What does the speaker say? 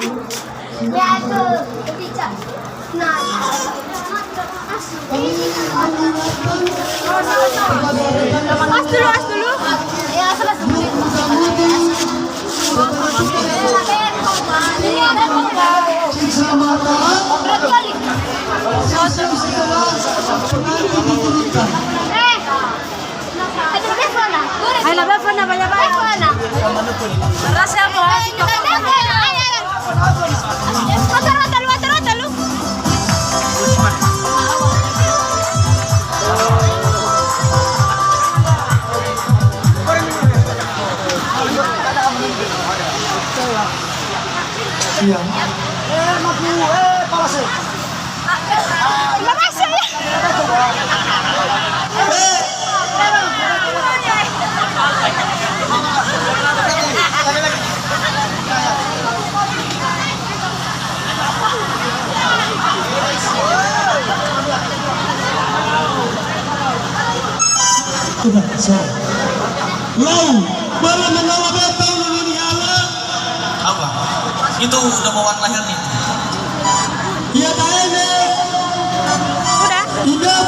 Ya itu bisa. Nah, as dulu. Ya selesai. Ay, nabefon na pala ba? Rasa mo. Talo. Iya. Palase. Makasih ya. Sudah, so. Lau, baru mengawa betong ini ala. Apa? Itu udah bawaan lahir nih. Iya, kayaknya. Udah. Tidak,